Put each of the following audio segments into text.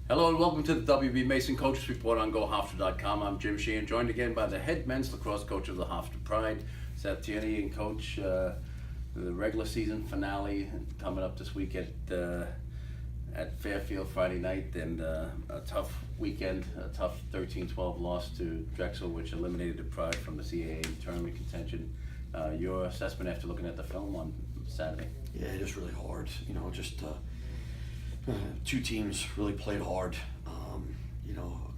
Hello and welcome to the WB Mason Coaches Report on GoHofstra.com. I'm Jim Sheehan, joined again by the head men's lacrosse coach of the Hofstra Pride, Seth Tierney, and coach the regular season finale coming up this week at Fairfield Friday night, and a tough weekend, a tough 13-12 loss to Drexel, which eliminated the Pride from the CAA tournament contention. Your assessment after looking at the film on Saturday? Yeah, it is really hard. Two teams really played hard. A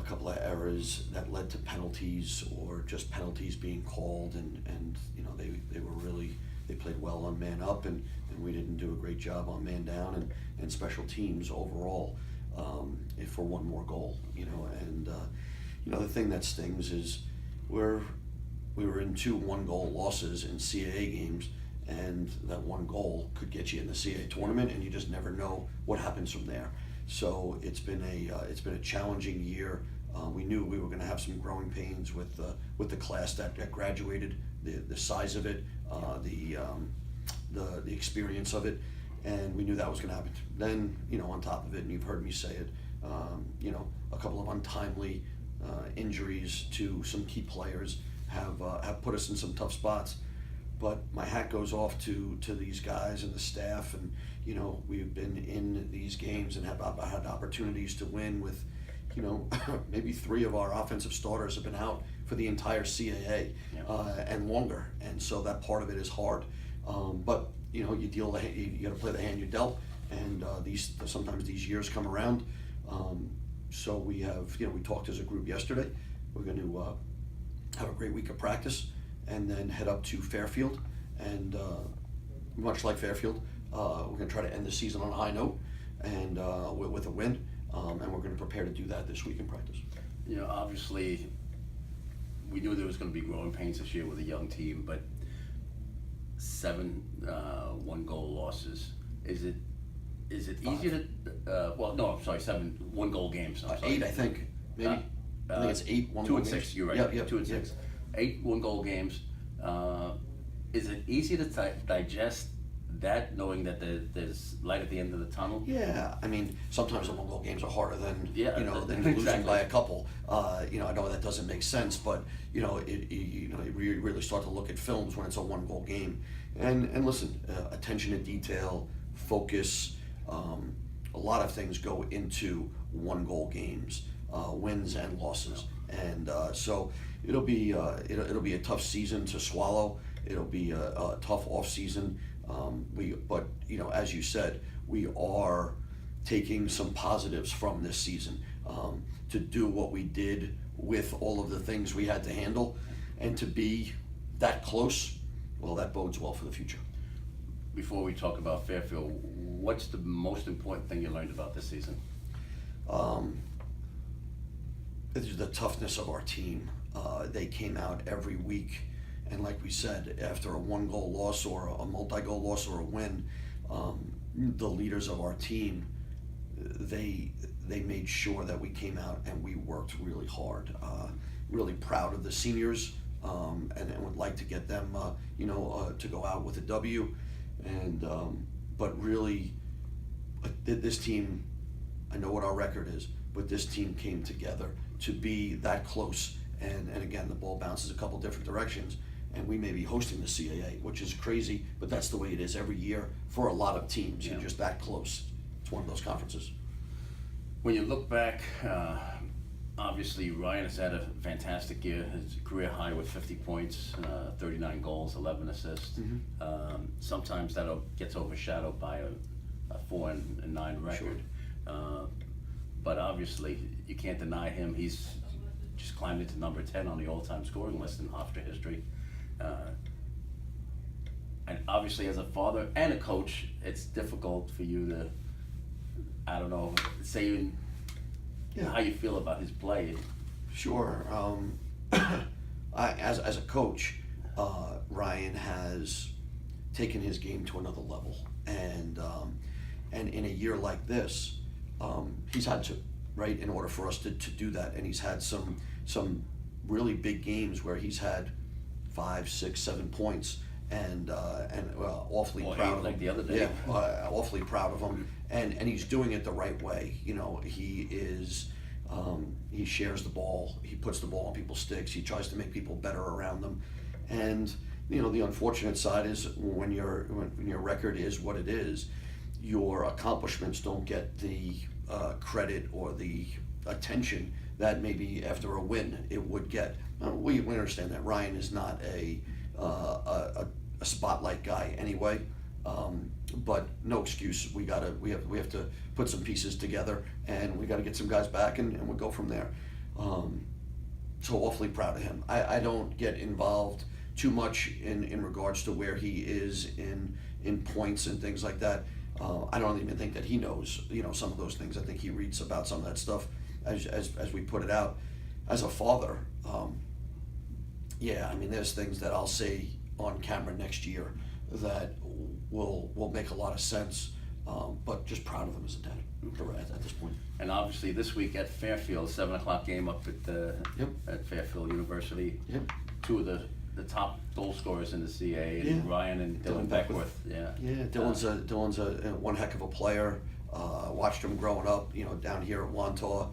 couple of errors that led to penalties, or just penalties being called, and they played well on man up, and we didn't do a great job on man down and special teams overall for one more goal. The thing that stings is we were in two one-goal losses in CAA games, and that one goal could get you in the CAA tournament, and you just never know what happens from there. So it's been a challenging year. We knew we were going to have some growing pains with the class that graduated, the size of it, the experience of it, and we knew that was going to happen. Then on top of it, and you've heard me say it, a couple of untimely injuries to some key players have put us in some tough spots. But my hat goes off to these guys and the staff, and we've been in these games and have had opportunities to win with, maybe three of our offensive starters have been out for the entire CAA and longer, and so that part of it is hard. But you got to play the hand you dealt, and sometimes these years come around. So we have we talked as a group yesterday. We're going to have a great week of practice, and then head up to Fairfield, and much like Fairfield, we're going to try to end the season on a high note and with a win, and we're going to prepare to do that this week in practice. Obviously, we knew there was going to be growing pains this year with a young team, but 7 one-goal losses. Is it easier to? 7 one-goal games. 8, I think, maybe. I think it's 8 one-goal 2 and games. 6. You're right. Yeah, 2 and 6. 8 one-goal games. Is it easy to digest that, knowing that there's light at the end of the tunnel? Yeah, I mean, sometimes the one-goal games are harder than than exactly. losing by a couple. I know that doesn't make sense, but you really start to look at films when it's a one-goal game. And listen, attention to detail, focus, a lot of things go into one-goal games, wins and losses, and so it'll be a tough season to swallow. It'll be a tough off season. But as you said, we are taking some positives from this season to do what we did with all of the things we had to handle, and to be that close. Well, that bodes well for the future. Before we talk about Fairfield, what's the most important thing you learned about this season? It's the toughness of our team. They came out every week, and like we said, after a one-goal loss or a multi-goal loss or a win, the leaders of our team, they made sure that we came out and we worked really hard. Really proud of the seniors, and would like to get them, to go out with a W. And but really, this team, I know what our record is, but this team came together to be that close. And again, the ball bounces a couple different directions, and we may be hosting the CAA, which is crazy, but that's the way it is every year for a lot of teams. You're just that close. It's one of those conferences. When you look back, obviously Ryan has had a fantastic year. His career high with 50 points, 39 goals, 11 assists. Mm-hmm. Sometimes that gets overshadowed by a 4-9 record. Sure. But obviously, you can't deny him. He's just climbed into number 10 on the all-time scoring list in Hofstra history. And obviously, as a father and a coach, it's difficult for you to, say how you feel about his play. Sure. As a coach, Ryan has taken his game to another level, and in a year like this, he's had to, right, in order for us to do that. And he's had some really big games where he's had 5, 6, 7 points, and awfully proud of him. Like the other day. Yeah, awfully proud of him. and he's doing it the right way. You know, he shares the ball, he puts the ball on people's sticks, he tries to make people better around them, and you know, the unfortunate side is when your record is what it is, your accomplishments don't get the credit or the attention that maybe after a win it would get. We understand that Ryan is not a spotlight guy anyway, but no excuse. We have to put some pieces together, and we got to get some guys back, and we'll go from there. So awfully proud of him. I don't get involved too much in regards to where he is in points and things like that. I don't even think that he knows, you know, some of those things. I think he reads about some of that stuff as we put it out. As a father, yeah, I mean, there's things that I'll say on camera next year that will make a lot of sense, but just proud of him as a dad at this point. And obviously this week at Fairfield, 7 o'clock game up at Fairfield University. Yep. Two of the top goal scorers in the CA, and Ryan and Dylan Beckworth. Yeah, Dylan's a one heck of a player. Watched him growing up, you know, down here at Wantaw,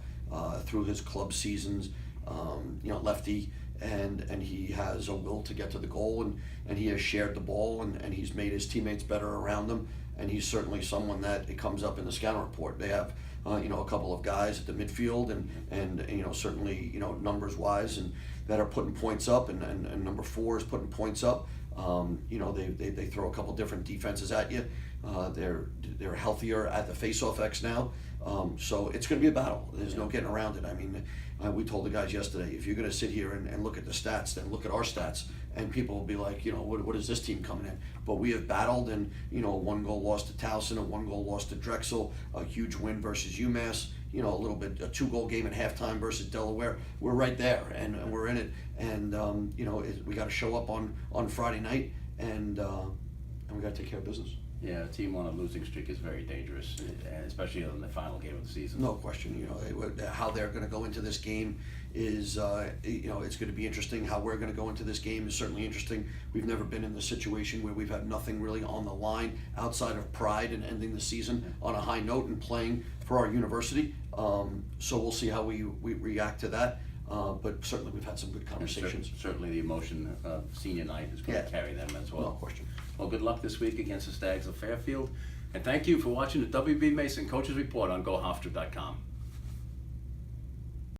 through his club seasons. You know, lefty, and he has a will to get to the goal, and he has shared the ball, and he's made his teammates better around him, and he's certainly someone that it comes up in the scouting report. They have you know, a couple of guys at the midfield, and you know, certainly, you know, numbers wise, and that are putting points up, and number 4 is putting points up. You know, they throw a couple different defenses at you. They're healthier at the face-off X now, so it's going to be a battle. There's no getting around it. I mean, we told the guys yesterday, if you're going to sit here and look at the stats, then look at our stats, and people will be like, you know, what is this team coming in? But we have battled, and you know, a 1-goal loss to Towson, a 1-goal loss to Drexel, a huge win versus UMass. You know, a 2-goal game at halftime versus Delaware. We're right there, and we're in it. And you know, we got to show up on Friday night, and we got to take care of business. Yeah, a team on a losing streak is very dangerous, especially in the final game of the season. No question. You know, how they're going to go into this game is, you know, it's going to be interesting. How we're going to go into this game is certainly interesting. We've never been in the situation where we've had nothing really on the line outside of pride and ending the season on a high note and playing for our university. So we'll see how we react to that. But certainly we've had some good conversations. Certainly the emotion of senior night is going to carry them as well. No question. Well, good luck this week against the Stags of Fairfield. And thank you for watching the WB Mason Coaches Report on GoHofstra.com.